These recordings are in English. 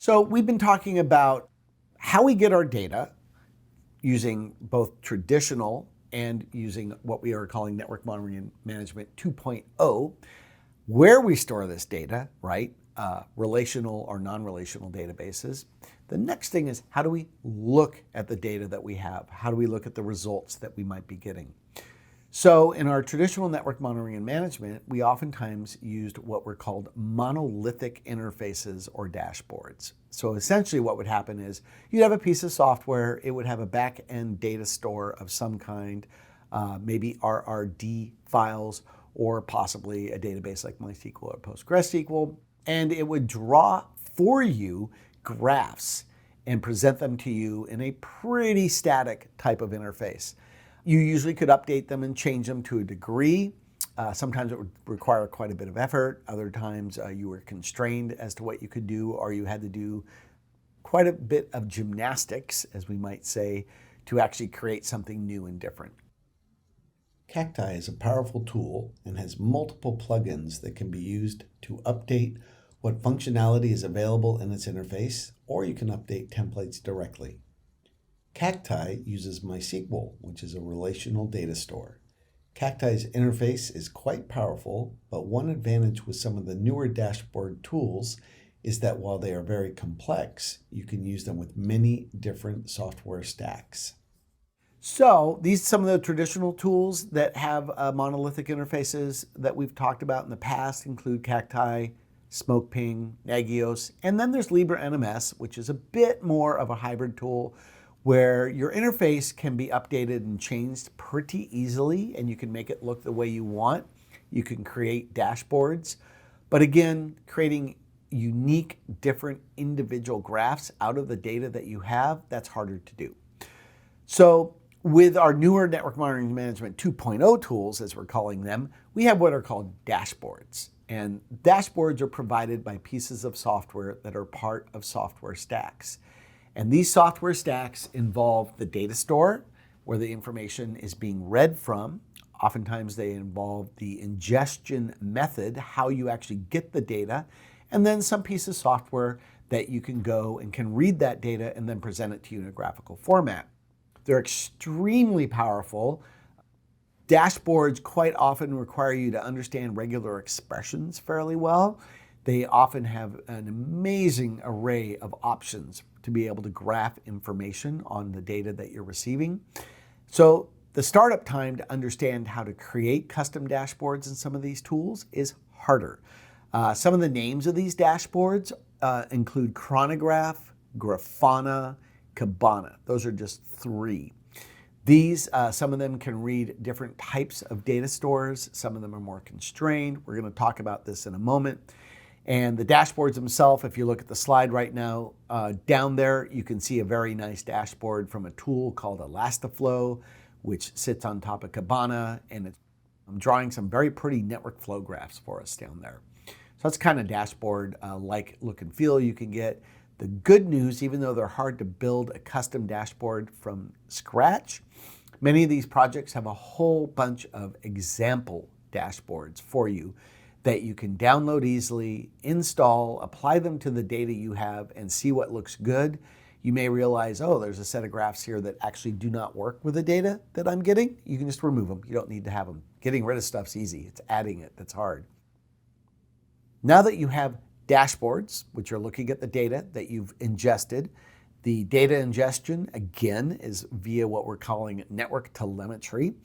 So we've been talking about how we get our data using both traditional and using what we are calling Network Monitoring and Management 2.0, where we store this data, right? Relational or non-relational databases. The next thing is, how do we look at the data that we have? How do we look at the results that we might be getting? So in our traditional network monitoring and management, we oftentimes used what were called monolithic interfaces or dashboards. So essentially what would happen is you'd have a piece of software, it would have a back-end data store of some kind, maybe RRD files, or possibly a database like MySQL or PostgreSQL, and it would draw for you graphs and present them to you in a pretty static type of interface. You usually could update them and change them to a degree. Sometimes it would require quite a bit of effort. Other times you were constrained as to what you could do, or you had to do quite a bit of gymnastics, as we might say, to actually create something new and different. Cacti is a powerful tool and has multiple plugins that can be used to update what functionality is available in its interface, or you can update templates directly. Cacti uses MySQL, which is a relational data store. Cacti's interface is quite powerful, but one advantage with some of the newer dashboard tools is that while they are very complex, you can use them with many different software stacks. So these are some of the traditional tools that have monolithic interfaces that we've talked about in the past include Cacti, SmokePing, Nagios, and then there's LibreNMS, which is a bit more of a hybrid tool where your interface can be updated and changed pretty easily, and you can make it look the way you want. You can create dashboards, but again, creating unique, different individual graphs out of the data that you have, that's harder to do. So with our newer Network Monitoring Management 2.0 tools, as we're calling them, we have what are called dashboards. And dashboards are provided by pieces of software that are part of software stacks. And these software stacks involve the data store, where the information is being read from. Oftentimes they involve the ingestion method, how you actually get the data, and then some piece of software that you can go and can read that data and then present it to you in a graphical format. They're extremely powerful. Dashboards quite often require you to understand regular expressions fairly well. They often have an amazing array of options to be able to graph information on the data that you're receiving. So the startup time to understand how to create custom dashboards in some of these tools is harder. Some of the names of these dashboards include Chronograph, Grafana, Kibana. Those are just three. These, some of them can read different types of data stores. Some of them are more constrained. We're going to talk about this in a moment. And the dashboards themselves, if you look at the slide right now, down there, you can see a very nice dashboard from a tool called Elastaflow, which sits on top of Kibana. And I'm drawing some very pretty network flow graphs for us down there. So that's kind of dashboard like look and feel you can get. The good news, even though they're hard to build a custom dashboard from scratch, many of these projects have a whole bunch of example dashboards for you that you can download easily, install, apply them to the data you have, and see what looks good. You may realize, oh, there's a set of graphs here that actually do not work with the data that I'm getting. You can just remove them. You don't need to have them. Getting rid of stuff's easy. It's adding it that's hard. Now that you have dashboards, which are looking at the data that you've ingested, the data ingestion, again, is via what we're calling network telemetry.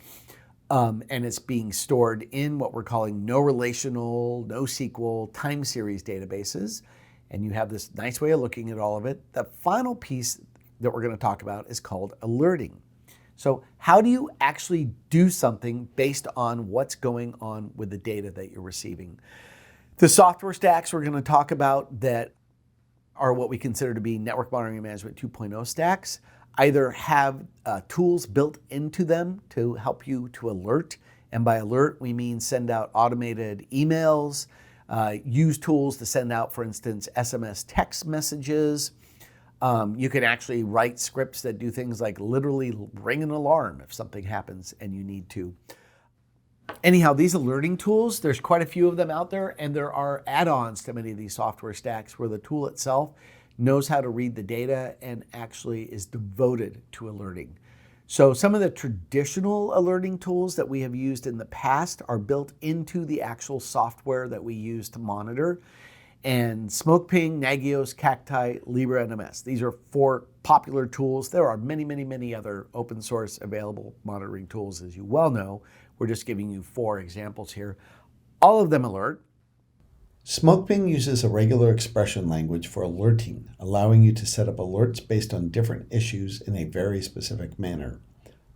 And it's being stored in what we're calling no relational, NoSQL, time series databases. And you have this nice way of looking at all of it. The final piece that we're going to talk about is called alerting. So how do you actually do something based on what's going on with the data that you're receiving? The software stacks we're going to talk about that are what we consider to be Network Monitoring and Management 2.0 stacks either have tools built into them to help you to alert. And by alert, we mean send out automated emails, use tools to send out, for instance, SMS text messages. You can actually write scripts that do things like literally ring an alarm if something happens and you need to. Anyhow, these alerting tools, there's quite a few of them out there, and there are add-ons to many of these software stacks where the tool itself knows how to read the data, and actually is devoted to alerting. So some of the traditional alerting tools that we have used in the past are built into the actual software that we use to monitor. And SmokePing, Nagios, Cacti, Libra NMS. These are 4 popular tools. There are many, many, many other open source available monitoring tools, as you well know. We're just giving you 4 examples here. All of them alert. SmokePing uses a regular expression language for alerting, allowing you to set up alerts based on different issues in a very specific manner.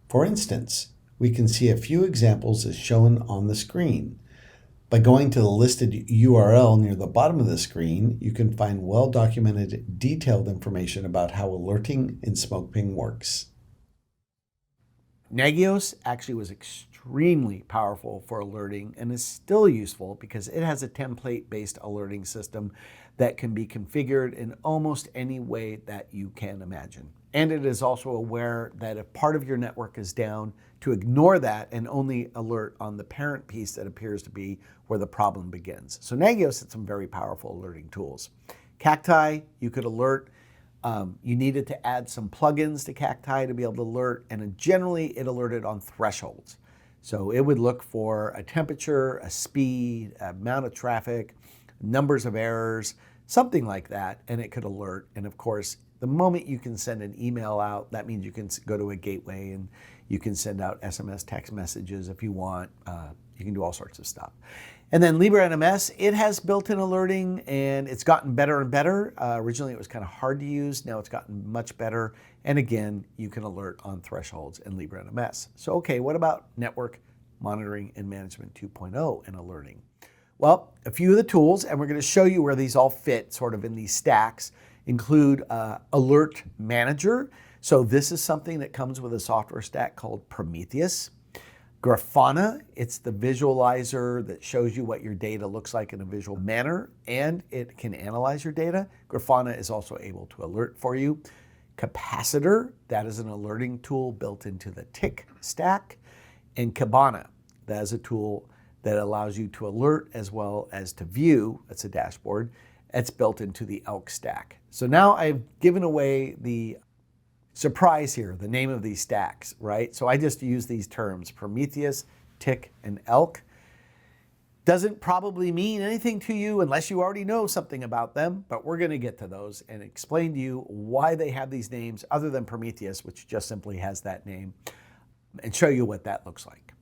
For instance, we can see a few examples as shown on the screen. By going to the listed URL near the bottom of the screen, you can find well-documented, detailed information about how alerting in SmokePing works. Nagios actually was extremely powerful for alerting and is still useful because it has a template-based alerting system that can be configured in almost any way that you can imagine. And it is also aware that if part of your network is down, to ignore that and only alert on the parent piece that appears to be where the problem begins. So Nagios had some very powerful alerting tools. Cacti, you could alert. You needed to add some plugins to Cacti to be able to alert, and generally it alerted on thresholds. So it would look for a temperature, a speed, amount of traffic, numbers of errors, something like that, and it could alert. And of course, the moment you can send an email out, that means you can go to a gateway and you can send out SMS text messages if you want. You can do all sorts of stuff. And then Libra NMS, it has built-in alerting and it's gotten better and better. Originally it was kind of hard to use. Now it's gotten much better. And again, you can alert on thresholds in Libra NMS. So, okay, what about Network Monitoring and Management 2.0 and alerting? Well, a few of the tools, and we're going to show you where these all fit sort of in these stacks, include Alert Manager. So this is something that comes with a software stack called Prometheus. Grafana, it's the visualizer that shows you what your data looks like in a visual manner, and it can analyze your data. Grafana is also able to alert for you. Capacitor, that is an alerting tool built into the Tick stack. And Kibana, that is a tool that allows you to alert as well as to view. That's a dashboard. It's built into the Elk stack. So now I've given away the surprise here, the name of these stacks, right? So I just use these terms, Prometheus, Tick, and Elk. Doesn't probably mean anything to you unless you already know something about them, but we're going to get to those and explain to you why they have these names other than Prometheus, which just simply has that name, and show you what that looks like.